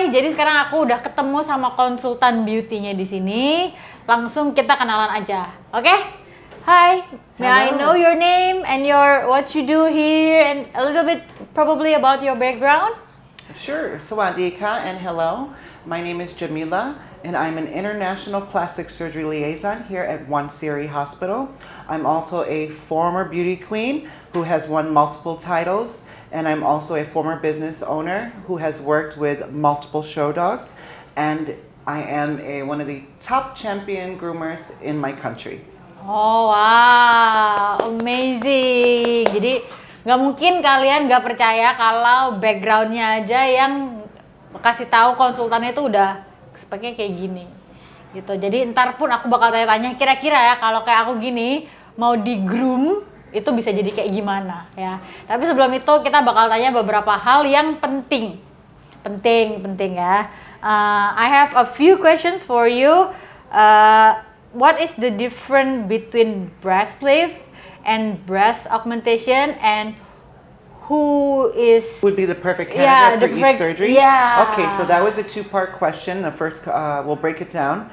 Hai, jadi sekarang aku udah ketemu sama konsultan beauty-nya di sini. Langsung kita kenalan aja, oke? Hi, may I know your name and what you do here and a little bit probably about your background? Sure. Sawadika and hello. My name is Jamila and I'm an international plastic surgery liaison here at One Siri Hospital. I'm also a former beauty queen who has won multiple titles, and I'm also a former business owner who has worked with multiple show dogs, and I am one of the top champion groomers in my country. Oh wow, amazing. Jadi nggak mungkin kalian nggak percaya kalau backgroundnya aja yang kasih tahu konsultannya itu udah speknya kayak gini gitu. Jadi ntar pun aku bakal tanya-tanya kira-kira ya kalau kayak aku gini mau di groom itu bisa jadi kayak gimana ya. Tapi sebelum itu kita bakal tanya beberapa hal yang penting ya. I have a few questions for you. What is the difference between breast lift and breast augmentation, and who would be the perfect candidate for each surgery? Yeah. Okay, so that was a two-part question. The first, we'll break it down.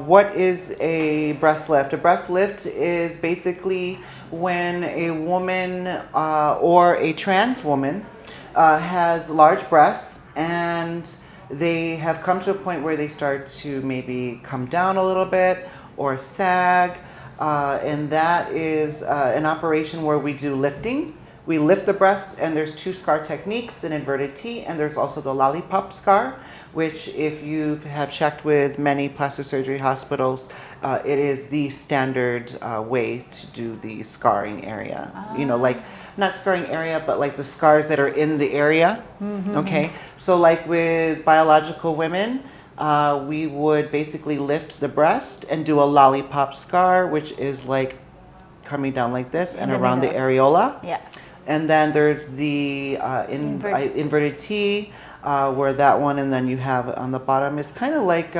What is a breast lift? A breast lift is basically when a woman or a trans woman has large breasts and they have come to a point where they start to maybe come down a little bit or sag, and that is an operation where we do lifting. We lift the breast, and there's two scar techniques, an inverted T, and there's also the lollipop scar, which if you have checked with many plastic surgery hospitals, it is the standard way to do the scarring area. You know, like not scarring area, but like the scars that are in the area. Okay, so like with biological women, we would basically lift the breast and do a lollipop scar, which is like coming down like this and around the areola. Yeah. And then there's the inverted T, where that one, and then you have on the bottom, it's kind of like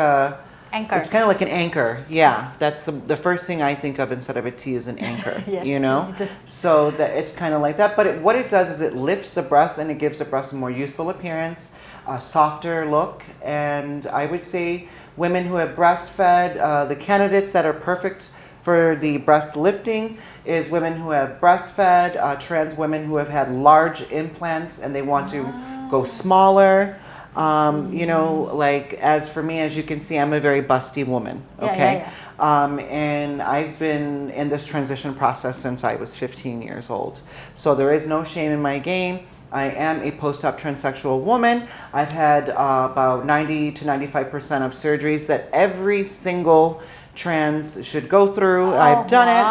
anchor. It's kind of like an anchor. Yeah, that's the first thing I think of instead of a T is an anchor. Yes. You know, so that it's kind of like that. But what it does is it lifts the breast and it gives the breast a more youthful appearance, a softer look, and I would say women who have breastfed, the candidates that are perfect for the breast lifting is women who have breastfed, trans women who have had large implants and they want to go smaller. You know, like as for me, as you can see, I'm a very busty woman, okay? And I've been in this transition process since I was 15 years old. So there is no shame in my game. I am a post-op transsexual woman. I've had about 90 to 95% of surgeries that every single trans should go through. I've done it.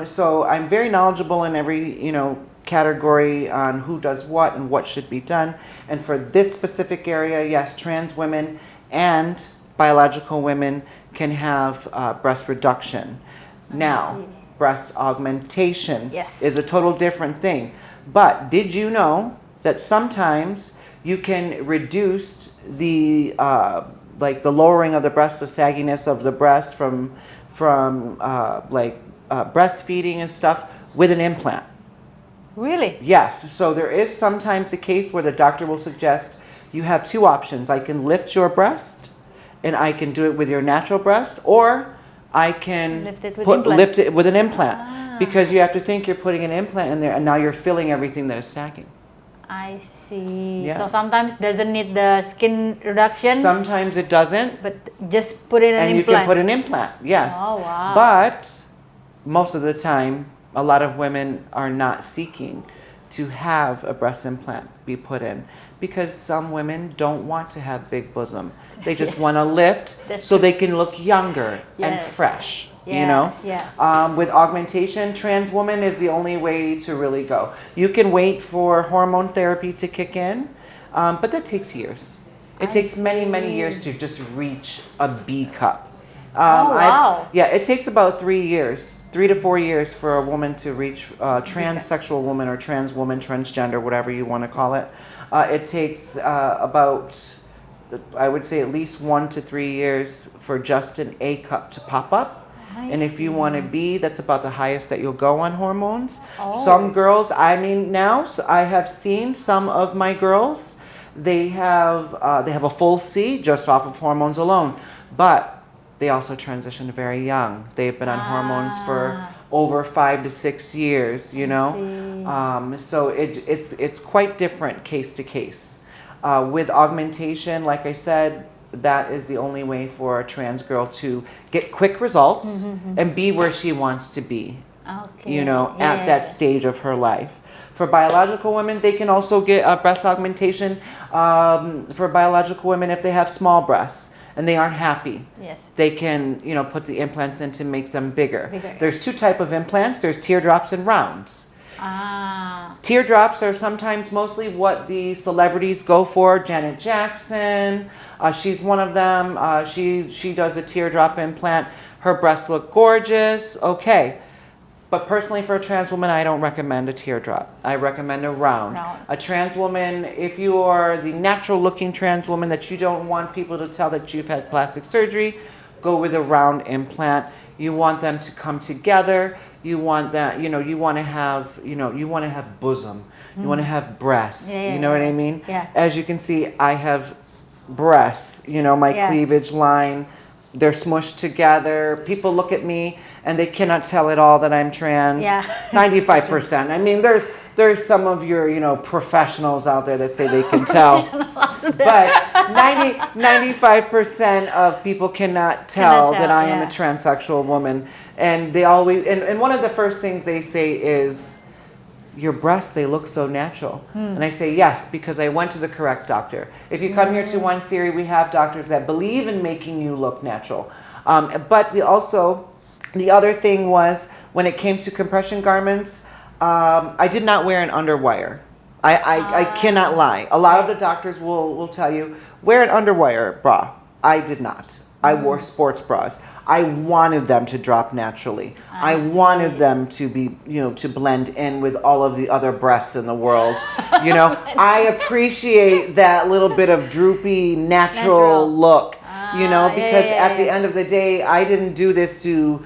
So I'm very knowledgeable in every, you know, category on who does what and what should be done. And for this specific area, yes, trans women and biological women can have breast reduction. Now, breast augmentation is a total different thing. But did you know that sometimes you can reduce the like the lowering of the breast, the sagginess of the breast from breastfeeding and stuff with an implant? Really? Yes. So there is sometimes a case where the doctor will suggest you have two options. I can lift your breast and I can do it with your natural breast, or I can lift it with an implant, because you have to think you're putting an implant in there and now you're filling everything that is sagging. I see. Yeah. So sometimes doesn't need the skin reduction. Sometimes it doesn't. But just put in an implant. And you can put an implant, yes. Oh, wow. But most of the time, a lot of women are not seeking to have a breast implant be put in, because some women don't want to have big bosom. They just want to lift so they can look younger and fresh. You know? With augmentation, trans woman is the only way to really go. You can wait for hormone therapy to kick in, but that takes years. It takes many, many years to just reach a B cup. It takes about 3 years, 3 to 4 years for a woman to reach transsexual woman or trans woman, transgender, whatever you want to call it. It takes about, I would say, at least 1 to 3 years for just an A cup to pop up. And if you want to be, that's about the highest that you'll go on hormones. Some girls, I mean, now I have seen some of my girls they have a full C just off of hormones alone, but they also transitioned very young. They've been on hormones for over 5 to 6 years, you know. So it's quite different case to case. With augmentation, like I said, that is the only way for a trans girl to get quick results and be where she wants to be. Okay. You know, at that stage of her life. For biological women, they can also get a breast augmentation for biological women if they have small breasts and they aren't happy. Yes. They can, you know, put the implants in to make them bigger. There's two types of implants. There's teardrops and rounds. Teardrops are sometimes mostly what the celebrities go for. Janet Jackson, she's one of them. She does a teardrop implant. Her breasts look gorgeous. Okay. But personally, for a trans woman, I don't recommend a teardrop. I recommend a round. A trans woman, if you are the natural-looking trans woman that you don't want people to tell that you've had plastic surgery, go with a round implant. You want them to come together. You want that, you know, you want to have, you know, you want to have bosom. You want to have breasts. You know what I mean? As you can see, I have breasts. You know, my cleavage line. They're smushed together. People look at me and they cannot tell at all that I'm trans. 95%. I mean, there's some of your, you know, professionals out there that say they can tell. But 95% of people cannot tell that I am a transsexual woman. And they always, and one of the first things they say is, your breasts, they look so natural. And I say, yes, because I went to the correct doctor. If you come here to One Series, we have doctors that believe in making you look natural. But also, the other thing was, when it came to compression garments, I did not wear an underwire. I cannot lie. A lot of the doctors will tell you, wear an underwire bra. I did not. I wore sports bras. I wanted them to drop naturally. I wanted them to be, you know, to blend in with all of the other breasts in the world. You know, I appreciate that little bit of droopy, natural look, you know, because at the end of the day, I didn't do this to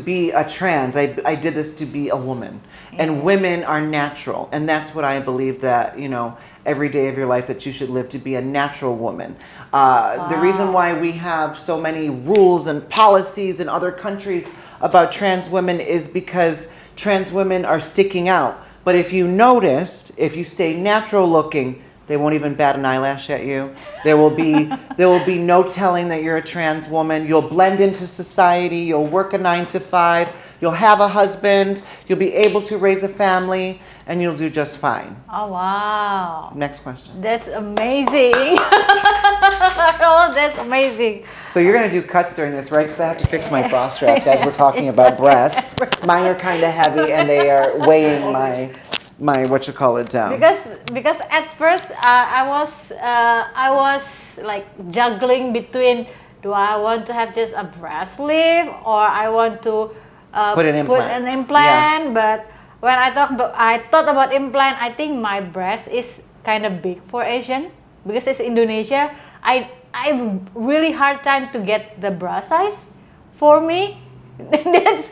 be a trans. I did this to be a woman. And women are natural. And that's what I believe that, you know, every day of your life that you should live to be a natural woman. The reason why we have so many rules and policies in other countries about trans women is because trans women are sticking out. But if you noticed, if you stay natural looking, they won't even bat an eyelash at you. There will be no telling that you're a trans woman. You'll blend into society. You'll work a 9 to 5. You'll have a husband. You'll be able to raise a family, and you'll do just fine. Oh, wow. Next question. That's amazing. Oh, that's amazing. So you're going to do cuts during this, right? Because I have to fix my bra straps as we're talking about breasts. Mine are kind of heavy, and they are weighing my what you call it down. Because at first I was like juggling between, do I want to have just a breast lift or I want to put an implant? But when I thought about implant, I think my breast is kind of big for Asian because it's Indonesia. I have really hard time to get the bra size for me.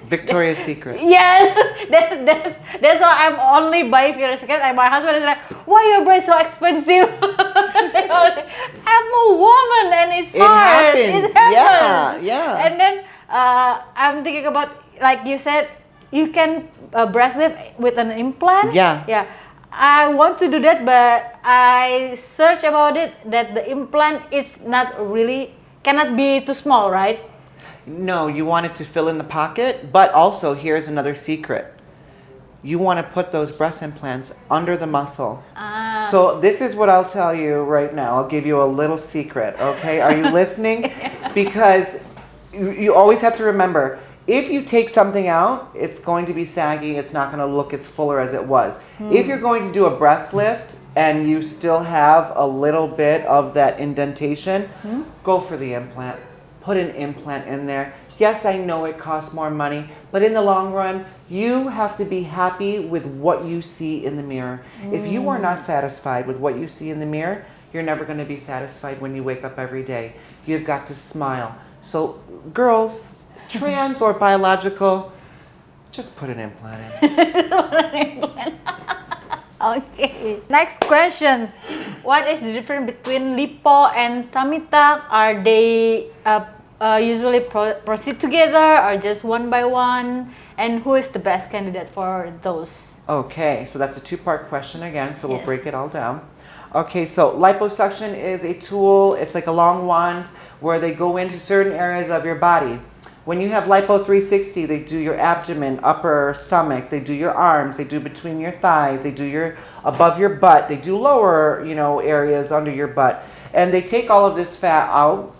Victoria's Secret. Yes, that's why I'm only buying Victoria's Secret. And my husband is like, "Why your breast so expensive?" I'm a woman, and it's hard. It happens. Yeah. And then I'm thinking about, like you said, you can breast lift with an implant. Yeah. I want to do that, but I searched about it that the implant is not really cannot be too small, right? No, you want it to fill in the pocket, but also here's another secret. You want to put those breast implants under the muscle. So this is what I'll tell you right now. I'll give you a little secret, okay? Are you listening? Because you always have to remember, if you take something out, it's going to be saggy. It's not going to look as fuller as it was. If you're going to do a breast lift and you still have a little bit of that indentation, go for the implant. Put an implant in there. Yes, I know it costs more money, but in the long run, you have to be happy with what you see in the mirror. If you are not satisfied with what you see in the mirror, you're never going to be satisfied when you wake up every day. You've got to smile. So girls, trans or biological, just put an implant in. Okay. Next questions. what is the difference between lipo and tummy tuck? Are they usually proceed together or just one by one? And who is the best candidate for those? Okay, so that's a two-part question again, so we'll Yes. break it all down. Okay, so liposuction is a tool, it's like a long wand where they go into certain areas of your body. When you have lipo 360, they do your abdomen, upper stomach, they do your arms, they do between your thighs, they do your above your butt, they do lower, areas under your butt. And they take all of this fat out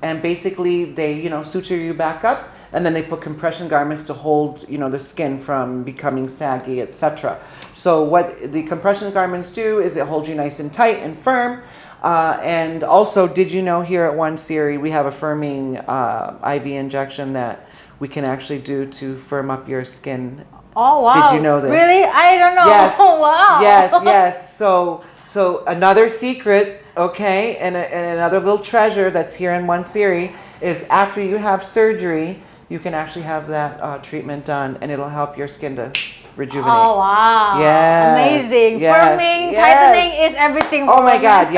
and basically they, suture you back up, and then they put compression garments to hold, the skin from becoming saggy, etc. So what the compression garments do is it holds you nice and tight and firm. And also, did you know here at One Siri we have a firming IV injection that we can actually do to firm up your skin? Oh wow! Did you know this? Really? I don't know. Yes. Oh, wow. Yes. So another secret, okay, and another little treasure that's here in One Siri is after you have surgery, you can actually have that treatment done, and it'll help your skin to rejuvenate. Oh wow! Yes, Amazing. yes, Firming, yes. tightening is everything. Oh for my women. God,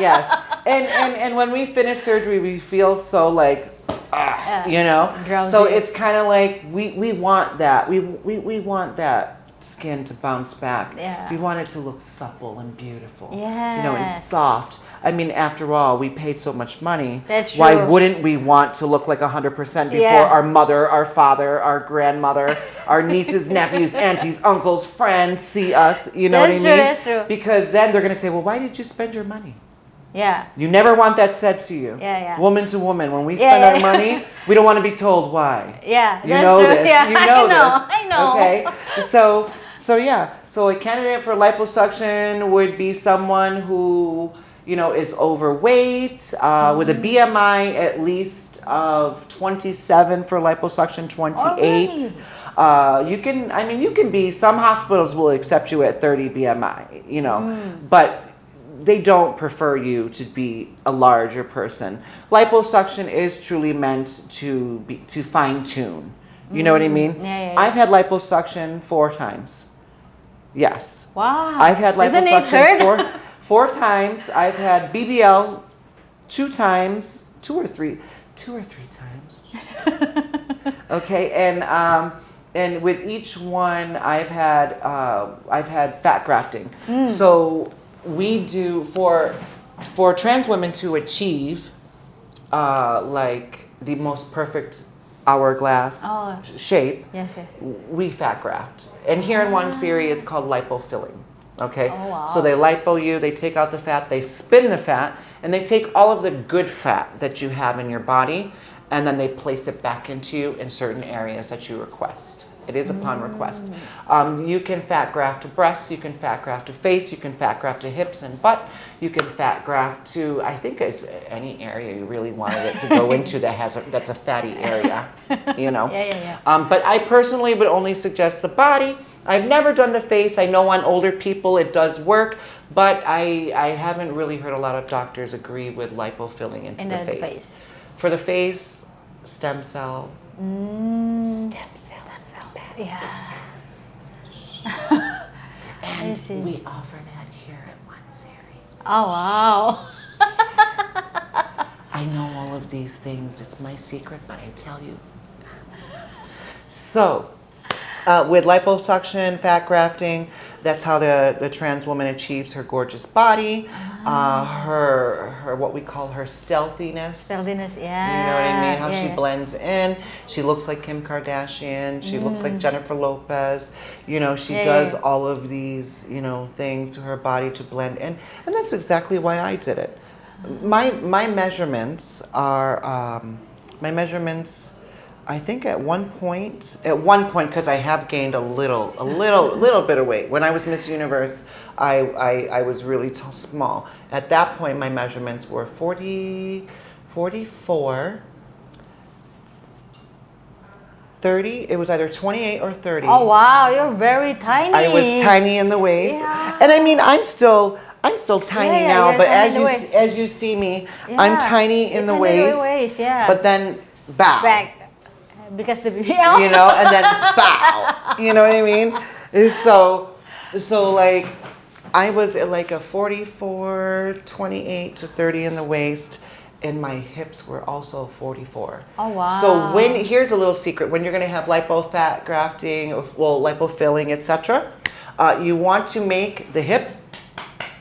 yes. And when we finish surgery, we feel so like, drowsy. So it's kind of like we want that. We want that skin to bounce back. Yeah. We want it to look supple and beautiful. Yes. And soft. I mean, after all, we paid so much money. That's Why true. wouldn't we want to look like 100% before Yeah. our mother, our father, our grandmother, our nieces, nephews, aunties, uncles, friends see us? You know what I That's mean? true, that's true. Because then they're going to say, well, why did you spend your money? Yeah. You never want that said to you. Yeah. Woman to woman, when we Yeah, spend yeah, our yeah. money, we don't want to be told why. Yeah. You That's know true. this. Yeah. You know I know. Okay. So yeah. So a candidate for liposuction would be someone who, is overweight, with a BMI at least of 27 for liposuction, 28. You can be, some hospitals will accept you at 30 BMI, but they don't prefer you to be a larger person. Liposuction is truly meant to fine tune. You know what I mean? Yeah. I've had liposuction 4 times. Yes. Wow. I've had Isn't it liposuction four times. I've had BBL 2 times, 2 or 3 times. Okay, and with each one, I've had fat grafting. So we do for trans women to achieve like the most perfect hourglass shape. Yes. We fat graft. And here in One Siri, it's called lipofilling. Okay? Oh, wow. So they lipo you, they take out the fat, they spin the fat, and they take all of the good fat that you have in your body, and then they place it back into you in certain areas that you request. It is upon request. You can fat graft to breasts, you can fat graft to face, you can fat graft to hips and butt, you can fat graft to, I think it's any area you really wanted it to go into that's a fatty area, Yeah. But I personally would only suggest the body. I've never done the face. I know on older people it does work, but I haven't really heard a lot of doctors agree with lipofilling into the face. For the face, stem cell. Stem cell. Yeah. And we offer that here at One Siri. Oh wow. I know all of these things. It's my secret, but I tell you. So, with liposuction, fat grafting, that's how the trans woman achieves her gorgeous body, her what we call her stealthiness. Stealthiness, yeah. You know what I mean? How she blends in. She looks like Kim Kardashian. She looks like Jennifer Lopez. She does all of these, things to her body to blend in. And that's exactly why I did it. My measurements are, I think at one point, because I have gained a little bit of weight. When I was Miss Universe, I was really small. At that point, my measurements were 40, 44, 30. It was either 28 or 30. Oh wow, you're very tiny. I was tiny in the waist, Yeah. and I mean, I'm still tiny now. you're But tiny in the waist. as you see me, I'm tiny in the Tiny waist. waist, yeah. But then bow. back because the BBL. And then bow. You know what I mean? So like, I was at like a 44, 28 to 30 in the waist, and my hips were also 44. Oh, wow. So here's a little secret, when you're gonna have lipo fat grafting, well, lipo filling, etc., you want to make the hip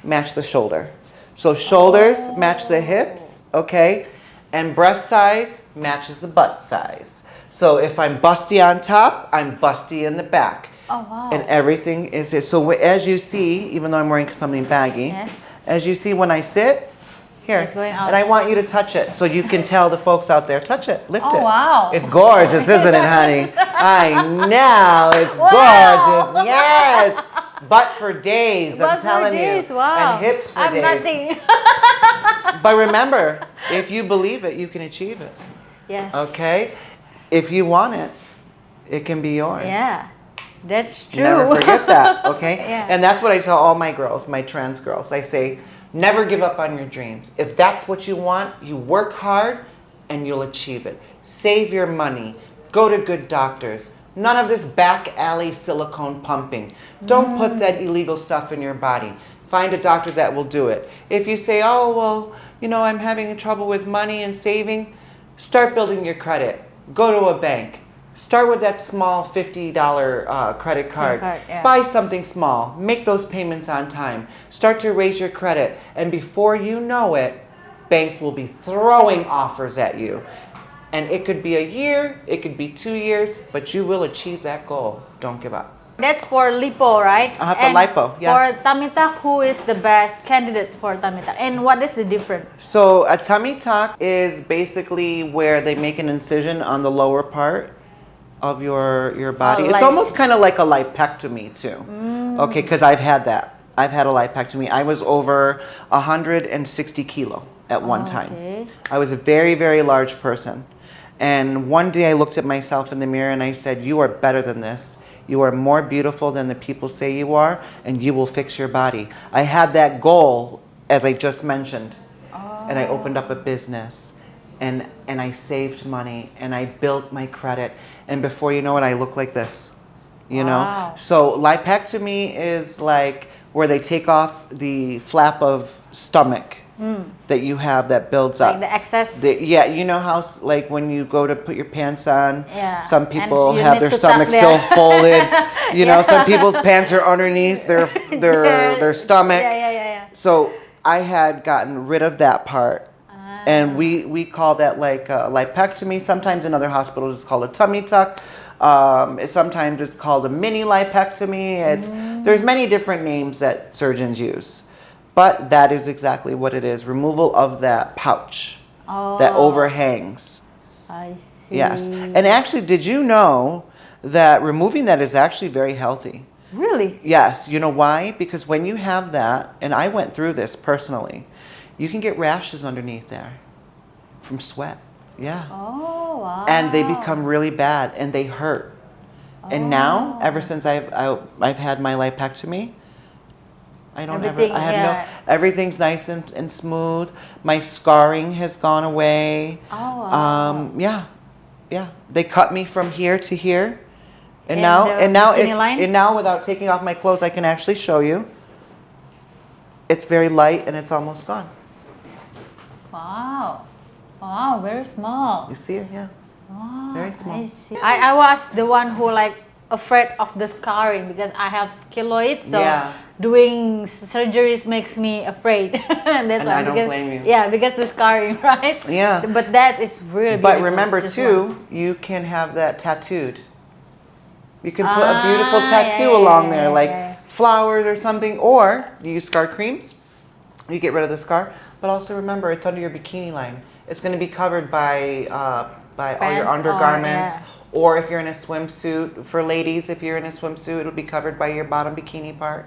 match the shoulder. So shoulders match the hips, okay? And breast size matches the butt size. So if I'm busty on top, I'm busty in the back. Oh, wow. And everything is it. So as you see, even though I'm wearing something baggy, Yeah. as you see when I sit, here, It's going out. and I want you to touch it so you can tell the folks out there, touch it, lift it. Oh, wow. It's gorgeous, isn't it, honey? I know, it's Wow. gorgeous, yes. Butt for days, I'm Butt for telling days, you. wow. And hips for I'm days. nothing. But remember, if you believe it, you can achieve it. Yes. Okay? If you want it, it can be yours. Yeah, that's true. Never forget that, okay? Yeah. And that's what I tell all my girls, my trans girls. I say, never give up on your dreams. If that's what you want, you work hard and you'll achieve it. Save your money. Go to good doctors. None of this back alley silicone pumping. Don't put that illegal stuff in your body. Find a doctor that will do it. If you say, oh, well, you know, I'm having trouble with money and saving, start building your credit. Go to a bank. Start with that small $50 credit card. Yeah. Buy something small. Make those payments on time. Start to raise your credit. And before you know it, banks will be throwing offers at you. And it could be a year, it could be 2 years, but you will achieve that goal. Don't give up. That's for lipo, right? For And lipo, yeah. For tummy tuck, who is the best candidate for tummy tuck? And what is the difference? So a tummy tuck is basically where they make an incision on the lower part of your body. It's like- almost kind of like a lipectomy too. Okay, because I've had that. I've had a lipectomy. I was over 160 kilo at one time. Okay. I was a very, very large person. And one day I looked at myself in the mirror and I said, you are better than this. You are more beautiful than the people say you are, and you will fix your body. I had that goal, as I just mentioned, and I opened up a business, and I saved money, and I built my credit, and before you know it, I look like this, you know? Wow. So lipectomy is like where they take off the flap of stomach that you have that builds up. Like the excess. Yeah, you know how like when you go to put your pants on, Yeah. some And people you have need their to stomach tuck still there. folded. You know, some people's pants are underneath their stomach. Yeah. So I had gotten rid of that part, and we call that like a lipectomy. Sometimes in other hospitals it's called a tummy tuck. Sometimes it's called a mini lipectomy. There's many different names that surgeons use. But that is exactly what it is. Removal of that pouch that overhangs. I see. Yes. And actually, did you know that removing that is actually very healthy? Really? Yes. You know why? Because when you have that, and I went through this personally, you can get rashes underneath there from sweat. Yeah. Oh, wow. And they become really bad and they hurt. And now, ever since I've had my lipectomy, I don't ever, I have no, everything's nice and smooth. My scarring has gone away. Oh, wow. Yeah. They cut me from here to here. And In now, the and now, bikini line? and now without taking off my clothes, I can actually show you. It's very light and it's almost gone. Wow. Wow, very small. You see it? Yeah. Wow, Very small. I see. I was the one who like afraid of the scarring because I have keloids, so Yeah. doing surgeries makes me afraid. That's And why, I don't because, blame you. Yeah, because the scarring, right? Yeah. But that is really But beautiful, remember just too, one. you can have that tattooed. You can put a beautiful Ah, tattoo yeah, along yeah, there, yeah, like yeah. flowers or something, or you use scar creams. You get rid of the scar, but also remember it's under your bikini line. It's going to be covered by all your Pants, undergarments, yeah. or if you're in a swimsuit. For ladies, if you're in a swimsuit, it'll be covered by your bottom bikini part.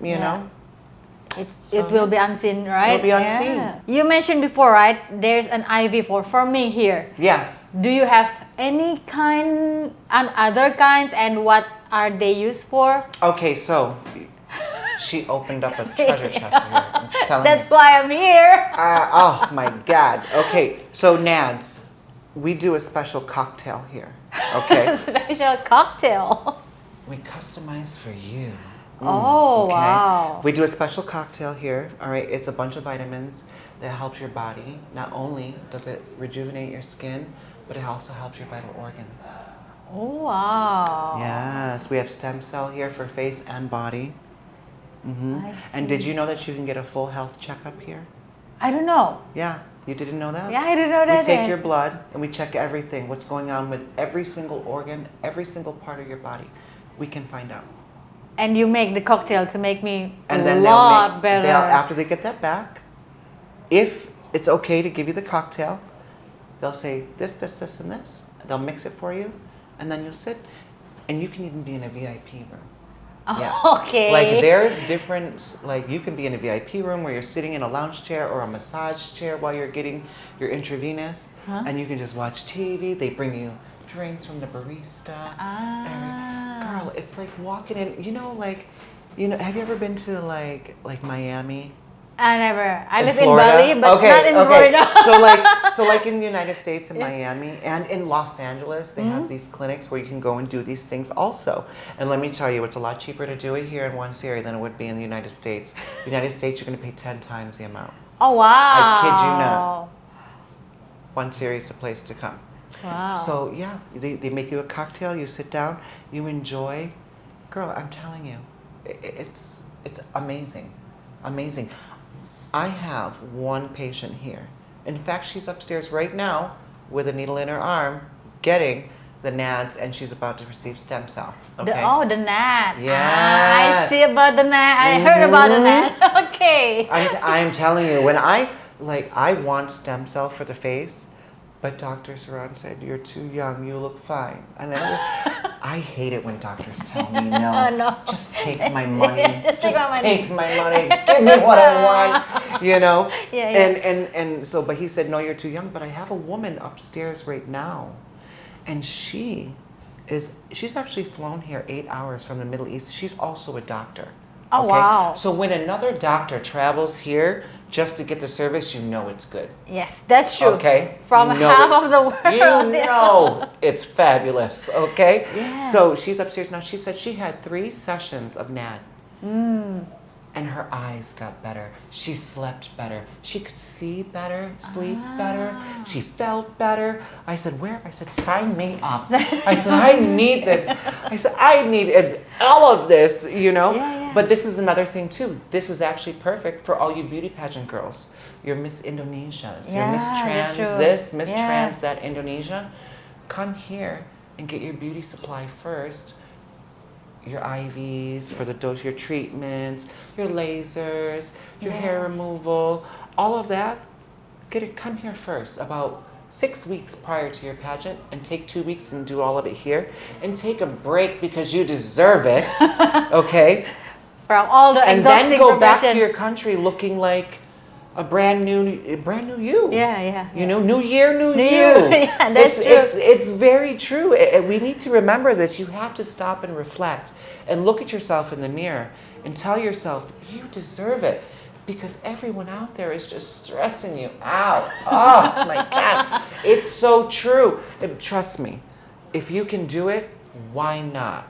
You Yeah. know. It will be unseen, right? It'll be unseen. Yeah. You mentioned before, right? There's an IV for me here. Yes. Do you have any kind and other kinds, and what are they used for? Okay, so she opened up a treasure chest here. I'm telling you. That's why I'm here. Oh my God. Okay, so Nads, we do a special cocktail here. Okay, Special cocktail. we customize for you. Oh, wow. We do a special cocktail here. All right, it's a bunch of vitamins that helps your body. Not only does it rejuvenate your skin, but it also helps your vital organs. Oh, wow. Yes, we have stem cell here for face and body. I And did see. you know that you can get a full health checkup here? I don't know. Yeah, you didn't know that? Yeah, I didn't know We that. take your blood and we check everything, what's going on with every single organ, every single part of your body. We can find out. And you make the cocktail to make me And a then lot better. after they get that back, if it's okay to give you the cocktail, they'll say this, this, this, and this. They'll mix it for you, and then you'll sit, and you can even be in a VIP room. Okay. Like there's different, like you can be in a VIP room where you're sitting in a lounge chair or a massage chair while you're getting your intravenous, and you can just watch TV. They bring you drinks from the barista. Girl, it's like walking in, have you ever been to like Miami? I never. I live in Florida? Bali, but Okay, not in Florida. so like in the United States, in Miami, and in Los Angeles, they have these clinics where you can go and do these things also. And let me tell you, it's a lot cheaper to do it here in one series than it would be in the United States. The United States, you're going to pay 10 times the amount. Oh, wow. I kid you not. One series, a place to come. Wow. So yeah, they make you a cocktail, you sit down, you enjoy. Girl, I'm telling you, it's amazing, amazing. I have one patient here. In fact, she's upstairs right now with a needle in her arm, getting the NADs, and she's about to receive stem cell. Okay. The NAD. Yes. I see about the NAD. I heard about the NAD. Okay. I'm telling you, when I want stem cell for the face, but Dr. Saran said, you're too young, you look fine. And I hate it when doctors tell me, no, just take my money. Take my money. Give me what I want, Yeah. And so, but he said, no, you're too young. But I have a woman upstairs right now, and she's actually flown here 8 hours from the Middle East. She's also a doctor. Oh, wow. So when another doctor travels here just to get the service, you know it's good. Yes, that's true. Okay. From half of the world. You know it's fabulous. Okay. Yeah. So she's upstairs now. She said she had 3 sessions of NAD. And her eyes got better. She slept better. She could see better, sleep better. She felt better. I said, where? I said, sign me up. I said, I need this. I said, I need all of this, Yeah. But this is another thing too. This is actually perfect for all you beauty pageant girls. Your Miss Indonesias, your Miss Yeah, Trans that's true. this, Miss Yeah. Trans that Indonesia. Come here and get your beauty supply first. Your IVs for the dose, your treatments, your lasers, your hair removal, all of that. Come here first, about 6 weeks prior to your pageant, and take 2 weeks and do all of it here, and take a break because you deserve it. Okay. From all the And then go back to profession. your country looking like a brand new you. Yeah. New year, new New you. you. Yeah, that's true. It's very true. We need to remember this. You have to stop and reflect and look at yourself in the mirror and tell yourself you deserve it, because everyone out there is just stressing you out. Oh my God. It's so true. Trust me, if you can do it, why not?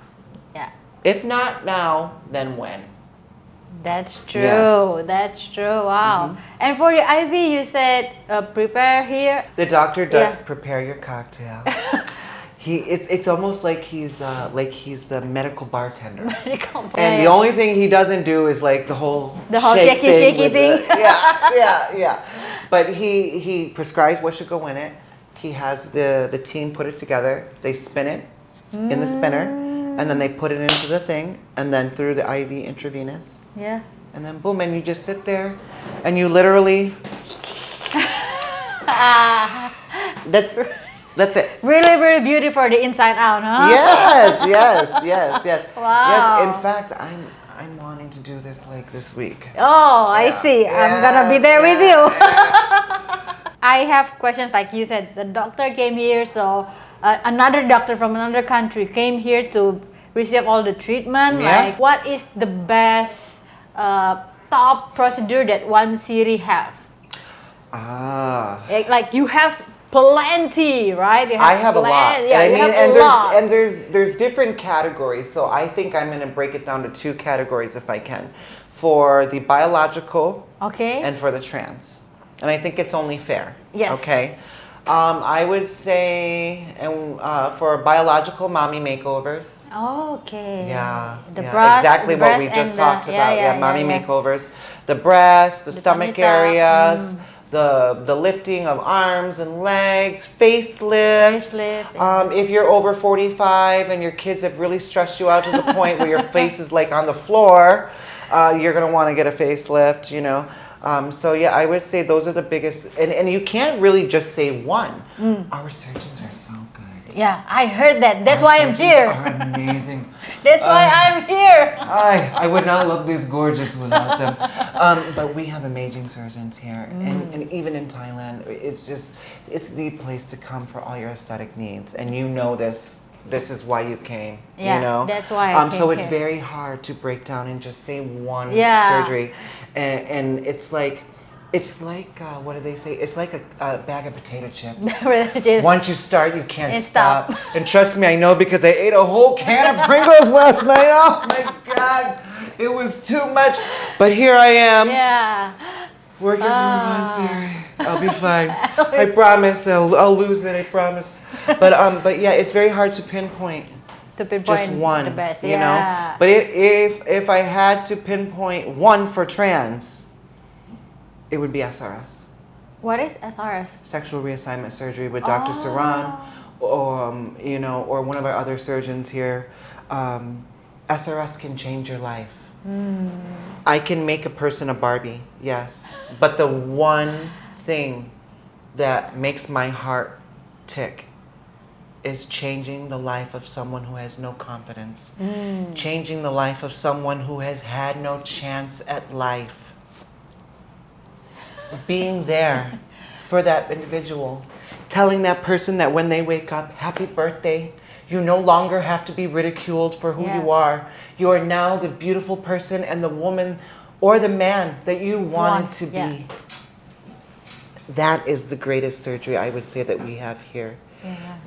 Yeah. If not now, then when? That's true. Yes. That's true. Wow. And for your IV, you said prepare here. The doctor does Yeah. prepare your cocktail. It's almost like he's the medical bartender. And the only thing he doesn't do is like the whole shaky with thing. yeah. But he prescribes what should go in it. He has the team put it together. They spin it in the spinner, and then they put it into the thing, and then through the IV intravenous. Yeah. And then boom, and you just sit there, and you literally. That's it. Really, really beautiful for the inside out, huh? Yes. Wow. Yes, in fact, I'm wanting to do this like this week. Oh, I see. I'm gonna be there with you. I have questions like you said. The doctor came here, so another doctor from another country came here to receive all the treatment. Yeah. Like, what is the best top procedure that one city have? Ah. Like you have plenty, right? You I have a lot. Yeah, And you have and a lot. there's different categories. So I think I'm going to break it down to 2 categories if I can, for the biological Okay. and for the trans. And I think it's only fair. Yes. Okay. I would say, for biological mommy makeovers. Okay. Yeah, The yeah, breast, exactly the what breast we and just talked about. Yeah, mommy yeah. makeovers, the breast, the The stomach tummy tuck, areas, the lifting of arms and legs, facelifts. Facelifts, yeah. If you're over 45 and your kids have really stressed you out to the point where your face is like on the floor, you're gonna want to get a facelift. You know. So yeah, I would say those are the biggest, and you can't really just say one. Our surgeons are so good. Yeah, I heard that. That's Our why I'm surgeons here. are amazing. That's why I'm here. I would not look this gorgeous without them. But we have amazing surgeons here, and even in Thailand, it's the place to come for all your aesthetic needs, and you know this. This is why you came. Yeah, you know. that's why I So came it's here. very hard to break down and just say one Yeah. surgery, and it's like. What do they say? It's like a bag of potato chips. Just- Once you start, you can't And stop. stop. And trust me, I know because I ate a whole can of Pringles last night. Oh my God, it was too much. But here I am, Yeah. working through one theory. I'll be fine. I promise. I'll lose it. I promise. But yeah, it's very hard to pinpoint To pinpoint just one. the best. You Yeah. know. But if I had to pinpoint one for trans, it would be SRS. What is SRS? Sexual reassignment surgery with Dr. Saran, or one of our other surgeons here. SRS can change your life. I can make a person a Barbie, yes. But the one thing that makes my heart tick is changing the life of someone who has no confidence. Changing the life of someone who has had no chance at life. Being there for that individual, telling that person that when they wake up, happy birthday, you no longer have to be ridiculed for who you are. You are now the beautiful person and the woman or the man that you wanted to be. Yeah. That is the greatest surgery I would say that we have here. Yeah.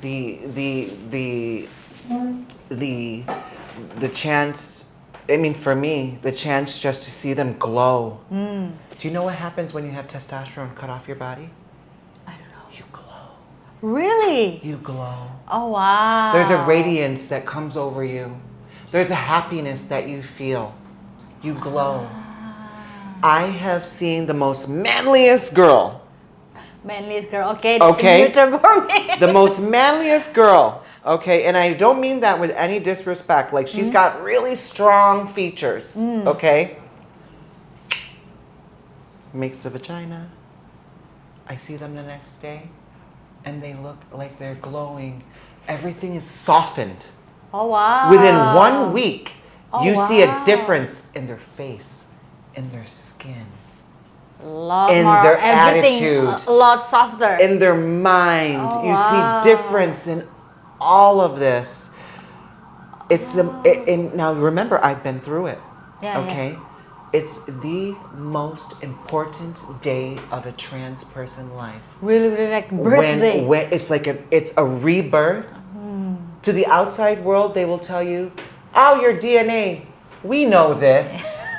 The chance, I mean, for me, the chance just to see them glow. Do you know what happens when you have testosterone cut off your body? I don't know. You glow. Really? You glow. Oh wow. There's a radiance that comes over you. There's a happiness that you feel. You glow. I have seen the most manliest girl. Manliest girl. Okay. That's Okay. a new term for me. The most manliest girl. Okay, and I don't mean that with any disrespect. Like, she's got really strong features. Okay? Makes the vagina. I see them the next day, and they look like they're glowing. Everything is softened. Oh wow. Within 1 week, Oh, you see a wow. difference in their face, in their skin, A lot in more, their everything attitude, a lot softer. in their mind. Oh, You wow. see difference in all of this. It's and now remember, I've been through it. Yeah, Okay, it's the most important day of a trans person life. really, really like birthday. When it's like it's a rebirth. To the outside world, they will tell you, "Oh, your DNA. We know this.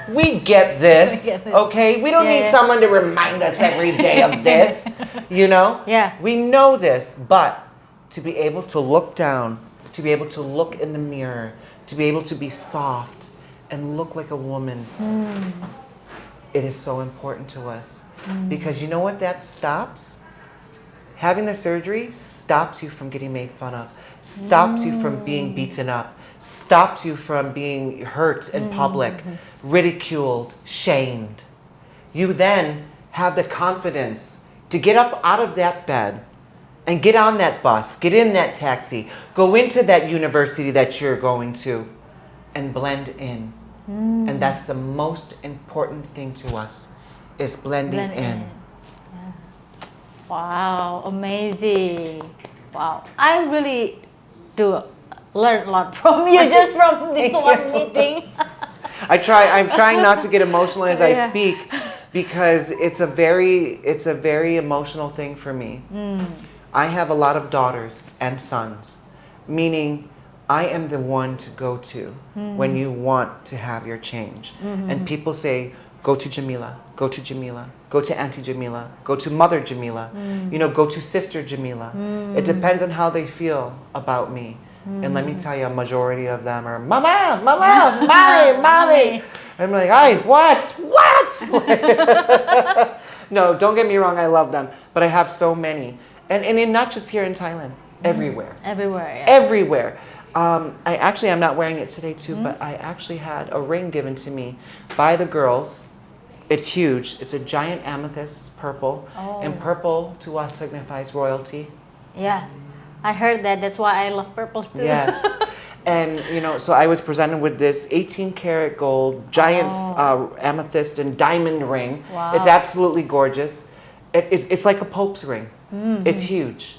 We get this. We get this. Okay, we don't Yeah, need yeah. someone to remind us every day of this. You know? Yeah. We know this, but to be able to look down, to be able to look in the mirror, to be able to be soft and look like a woman, it is so important to us. Because you know what that stops? Having the surgery stops you from getting made fun of, stops you from being beaten up, stops you from being hurt in public, ridiculed, shamed. You then have the confidence to get up out of that bed and get on that bus, get in that taxi, go into that university that you're going to, and blend in. And that's the most important thing to us, is blending Blend in. Yeah. Wow, amazing. Wow. I really do learn a lot from you just from this one meeting. I'm trying not to get emotional as I Yeah. speak, because it's a very emotional thing for me. I have a lot of daughters and sons, meaning I am the one to go to when you want to have your change. And people say, go to Jamila, go to Jamila, go to Auntie Jamila, go to Mother Jamila, you know, go to Sister Jamila. It depends on how they feel about me. And let me tell you, a majority of them are, Mama, Mama, Mommy, Mommy. I'm like, ay, what? No, don't get me wrong, I love them. But I have so many. And not just here in Thailand, everywhere. Everywhere, yeah. Everywhere. I'm not wearing it today too, but I actually had a ring given to me by the girls. It's huge. It's a giant amethyst. It's purple. Oh. And purple to us signifies royalty. Yeah, I heard that. That's why I love purples too. Yes. And, you know, so I was presented with this 18 karat gold, giant amethyst and diamond ring. Wow. It's absolutely gorgeous. It's like a Pope's ring. It's huge.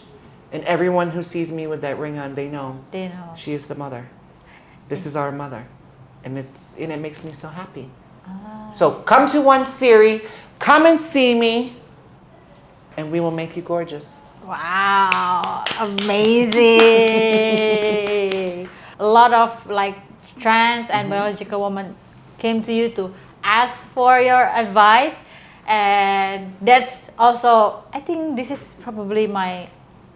And everyone who sees me with that ring on, they know she is the mother. This is our mother. And it makes me so happy. So come to One Siri, come and see me, and we will make you gorgeous. Wow, amazing. A lot of like trans and biological women came to you to ask for your advice, and that's also, I think this is probably my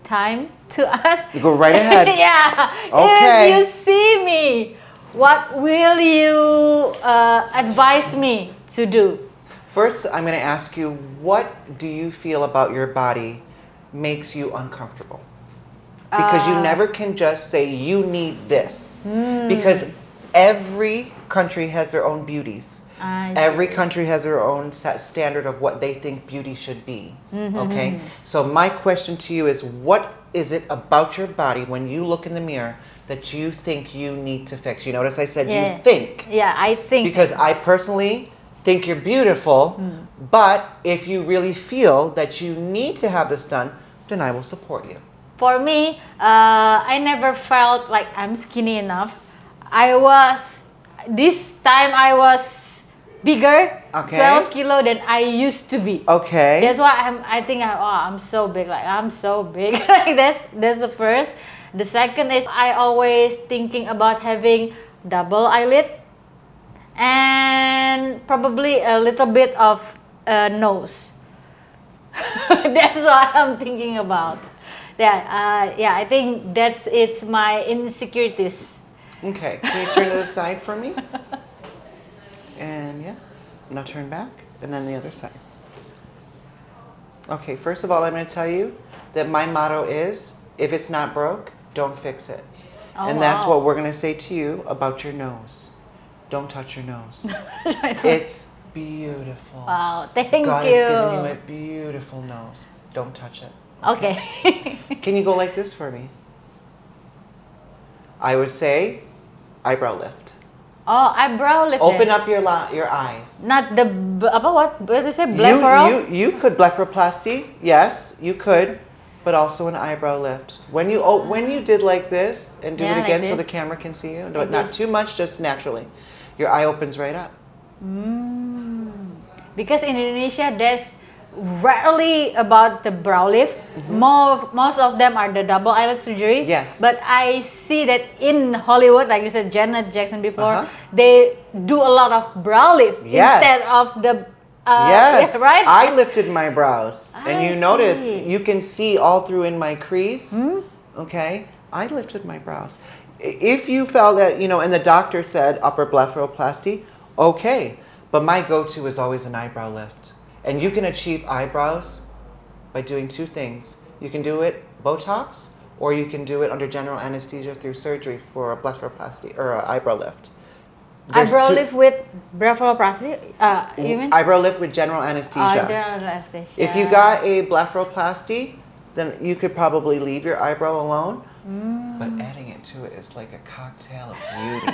time to ask. You go right ahead. Yeah. Okay. If you see me, what will you advise me to do? First, I'm going to ask you, what do you feel about your body makes you uncomfortable? Because you never can just say you need this. Because every country has their own beauties. Every country has their own set standard of what they think beauty should be. Okay? So my question to you is, what is it about your body when you look in the mirror that you think you need to fix? You notice I said you think. Yeah, I think. Because I personally think you're beautiful, but if you really feel that you need to have this done, then I will support you. For me, I never felt like I'm skinny enough. This time I was bigger, 12 kilo than I used to be. Okay. That's why I think I'm so big, like I'm so big. Like that's the first. The second is I always thinking about having double eyelid and probably a little bit of nose. That's what I'm thinking about. Yeah, I think it's my insecurities. Okay, can you turn to the side for me? And yeah, now turn back, and then the other side. Okay, first of all, I'm going to tell you that my motto is, if it's not broke, don't fix it. And that's what we're going to say to you about your nose. Don't touch your nose. It's beautiful. Wow, thank you. God has given you a beautiful nose. Don't touch it. Okay. Can you go like this for me? I would say eyebrow lift. Oh, eyebrow lift. Open up your eyes. Not the what did you say? Blepharoplasty? You could blepharoplasty. Yes, you could, but also an eyebrow lift. When you did like this and do it again, like so the camera can see you. But not too much, just naturally. Your eye opens right up. Because in Indonesia, there's rarely about the brow lift. Most of them are the double eyelid surgery. Yes. But I see that in Hollywood, like you said, Janet Jackson before, they do a lot of brow lift instead of the. Yes, right. I lifted my brows, and you notice you can see all through in my crease. Okay, I lifted my brows. If you felt that, and the doctor said upper blepharoplasty, okay, but my go-to is always an eyebrow lift. And you can achieve eyebrows by doing two things. You can do it Botox, or you can do it under general anesthesia through surgery for a blepharoplasty or an eyebrow lift. Eyebrow lift with blepharoplasty? You mean? Eyebrow lift with general anesthesia. General anesthesia. If you got a blepharoplasty, then you could probably leave your eyebrow alone. But adding it to it is like a cocktail of beauty.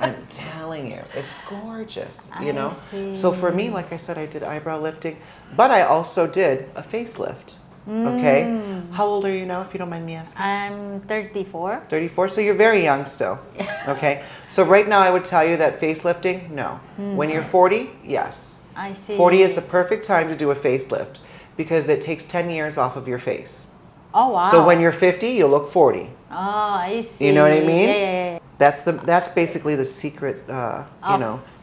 I'm telling you, it's gorgeous, See. So for me, like I said, I did eyebrow lifting, but I also did a facelift. Okay? How old are you now, if you don't mind me asking? I'm 34. 34, so you're very young still. Okay? So right now I would tell you that facelifting, no. When you're 40, yes. I see. 40 is the perfect time to do a facelift because it takes 10 years off of your face. Oh wow. So when you're 50, you look 40. Oh, I see. You know what I mean? Yeah. That's basically the secret, Of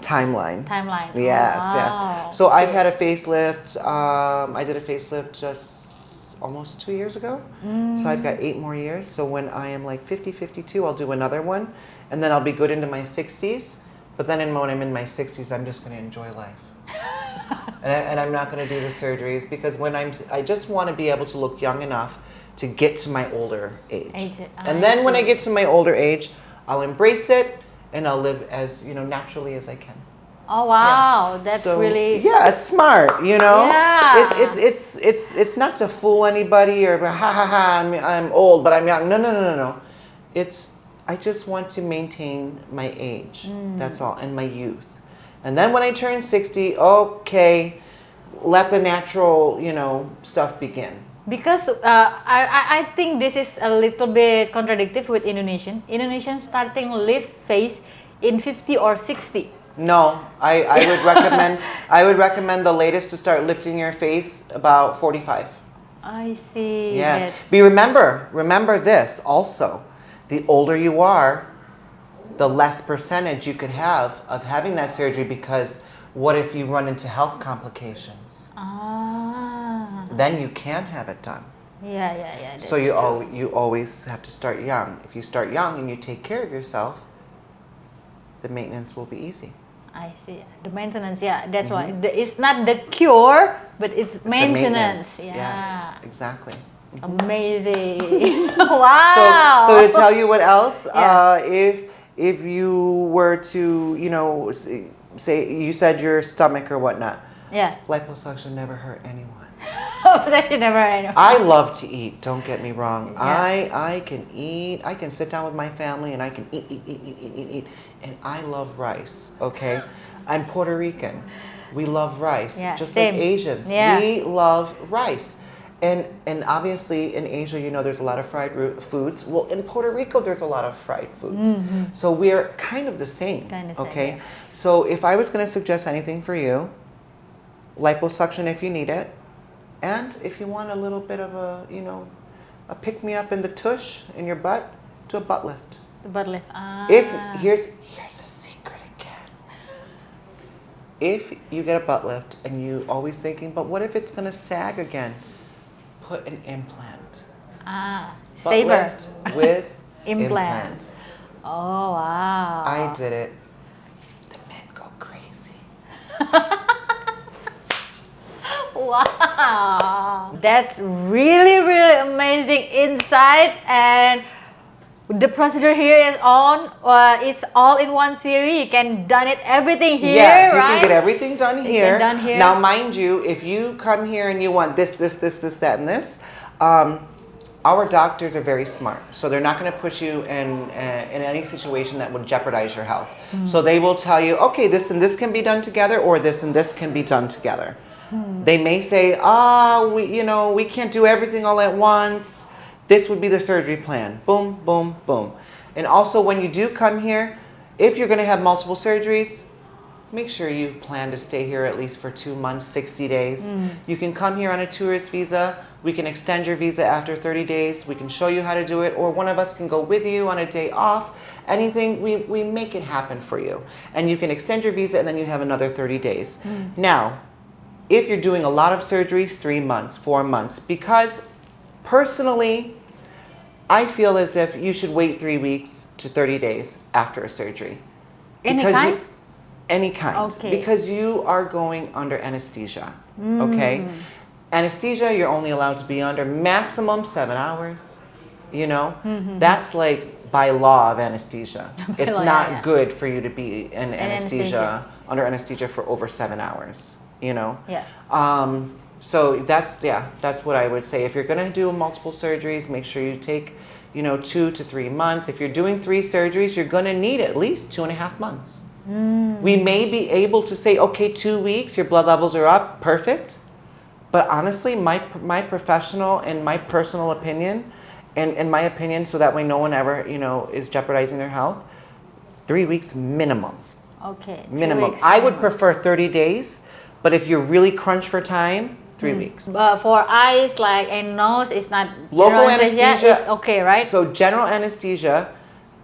timeline. timeline. Yes, Oh, yes. wow. So I've had a facelift. I did a facelift just almost 2 years ago. So I've got 8 more years. So when I am like 50, 52, I'll do another one. And then I'll be good into my 60s. But then when I'm in my 60s, I'm just going to enjoy life. And I'm not going to do the surgeries because I just want to be able to look young enough to get to my older age. And then when I get to my older age, I'll embrace it and I'll live as, naturally as I can. Oh wow, Yeah. that's So, really yeah, it's smart, Yeah. It's not to fool anybody or ha ha ha, I'm old but I'm young. No. I just want to maintain my age. That's all, and my youth. And then when I turn 60, okay, let the natural, stuff begin. Because I think this is a little bit contradictory with Indonesian. Indonesian starting lift face in 50 or 60. No, I would recommend the latest to start lifting your face about 45. I see. Yes. But remember this also. The older you are, the less percentage you could have of having that surgery because what if you run into health complications? Then you can have it done. Yeah. So you always have to start young. If you start young and you take care of yourself, the maintenance will be easy. I see. The maintenance, yeah. That's why it's not the cure, but it's maintenance. Yeah. Yes, exactly. Amazing. Wow. So to tell you what else, Yeah. if you were to, say you said your stomach or whatnot, Yeah. liposuction never hurt anyone. Liposuction never hurt. I love to eat. Don't get me wrong. Yeah. I can eat. I can sit down with my family and I can eat. And I love rice. Okay, I'm Puerto Rican. We love rice, Yeah, just same. like Asians. Yeah. We love rice. And obviously in Asia, there's a lot of fried foods. Well, in Puerto Rico, there's a lot of fried foods. So we're kind of the same. Okay. Yeah. So if I was going to suggest anything for you, liposuction if you need it. And if you want a little bit of a pick-me-up in the tush, in your butt, do a butt lift. The butt lift. Here's a secret again. If you get a butt lift and you always thinking, but what if it's going to sag again? Put an implant. Butt Saver. lift with Implant. Oh, wow. I did it. The men go crazy. Wow, that's really amazing insight. And the procedure here is on. It's all in one series. You can done it everything here, yes, you right? can get everything done here. Done here. Now, mind you, if you come here and you want this, that, and this, our doctors are very smart. So they're not going to put you in any situation that would jeopardize your health. So they will tell you, okay, this and this can be done together, or this and this can be done together. They may say, we can't do everything all at once. This would be the surgery plan. Boom, boom, boom. And also when you do come here, if you're going to have multiple surgeries, make sure you plan to stay here at least for 2 months, 60 days. You can come here on a tourist visa. We can extend your visa after 30 days. We can show you how to do it, or one of us can go with you on a day off. Anything, we make it happen for you. And you can extend your visa and then you have another 30 days. Now, if you're doing a lot of surgeries, 3 months, 4 months, because personally, I feel as if you should wait 3 weeks to 30 days after a surgery. Any kind? Any kind. Okay. Because you are going under anesthesia, okay? Anesthesia, you're only allowed to be under maximum 7 hours, That's like by law of anesthesia. It's not good for you to be in under anesthesia for over 7 hours. So that's what I would say. If you're going to do multiple surgeries, make sure you take 2 to 3 months. If you're doing 3 surgeries, you're going to need at least 2.5 months. We may be able to say, okay, 2 weeks, your blood levels are up, perfect. But honestly, my professional and my personal opinion, and my opinion, so that way no one ever is jeopardizing their health, 3 weeks minimum. Okay. Minimum. I would prefer 30 days. But if you're really crunched for time, 3 weeks. For eyes, like, and nose, it's not Local general anesthesia, it's okay, right? So general anesthesia,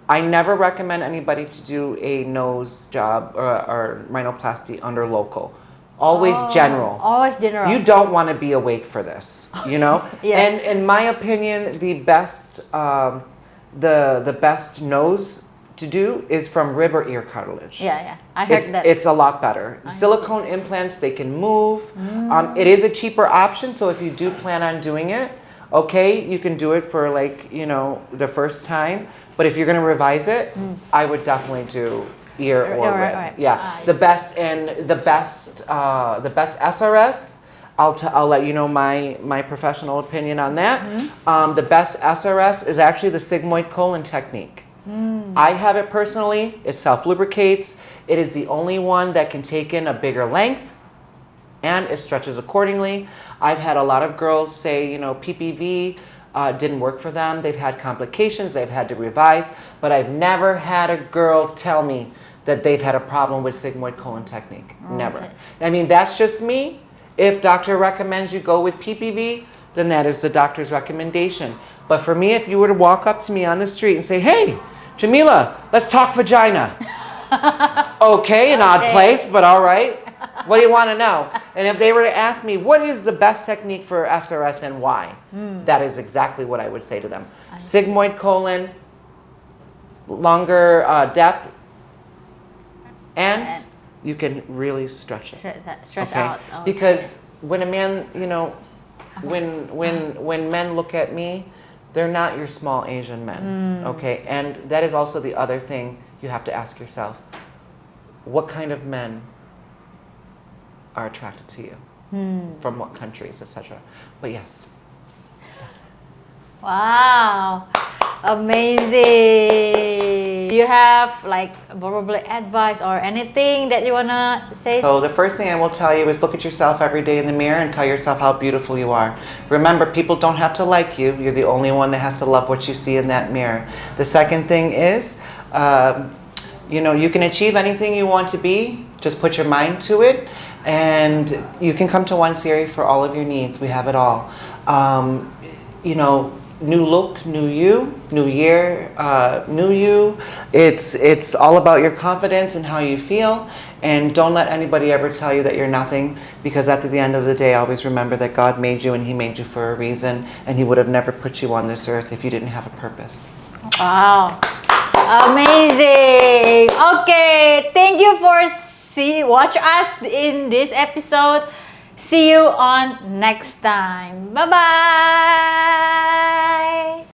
I never recommend anybody to do a nose job or rhinoplasty under local. Always general. Always general. You don't want to be awake for this, you know? Yeah. And in my opinion, the best nose to do is from rib or ear cartilage. Yeah, I heard that. It's a lot better. Silicone implants, they can move. It is a cheaper option, so if you do plan on doing it, okay, you can do it for, like, you know, the first time. But if you're going to revise it, I would definitely do ear or rib. Right. Yeah, the best SRS. I'll let you know my professional opinion on that. The best SRS is actually the sigmoid colon technique. I have it personally. It self-lubricates. It is the only one that can take in a bigger length, and it stretches accordingly. I've had a lot of girls say, you know, PPV didn't work for them. They've had complications. They've had to revise. But I've never had a girl tell me that they've had a problem with sigmoid colon technique. Okay. Never. I mean, that's just me. If doctor recommends you go with PPV, then that is the doctor's recommendation. But for me, if you were to walk up to me on the street and say, hey, Jamila, let's talk vagina. Okay, an odd place, but all right. What do you want to know? And if they were to ask me, what is the best technique for SRS and why? That is exactly what I would say to them. Sigmoid colon, longer depth, and you can really stretch it. Stretch out. Okay. Because when a man, you know, when men look at me, they're not your small Asian men, okay? And that is also the other thing you have to ask yourself. What kind of men are attracted to you? From what countries, etc. But yes. Wow, amazing. Do you have, like, probably advice or anything that you wanna say? So the first thing I will tell you is look at yourself every day in the mirror and tell yourself how beautiful you are. Remember, people don't have to like you. You're the only one that has to love what you see in that mirror. The second thing is, you know, you can achieve anything you want to be. Just put your mind to it, and you can come to One Siri for all of your needs. We have it all. You know, new look, new you, new year, new you. It's all about your confidence and how you feel. And don't let anybody ever tell you that you're nothing, because at the end of the day, always remember that God made you and He made you for a reason, and He would have never put you on this earth if you didn't have a purpose. Wow, amazing. Okay, thank you for watch us in this episode. See you on next time. Bye-bye.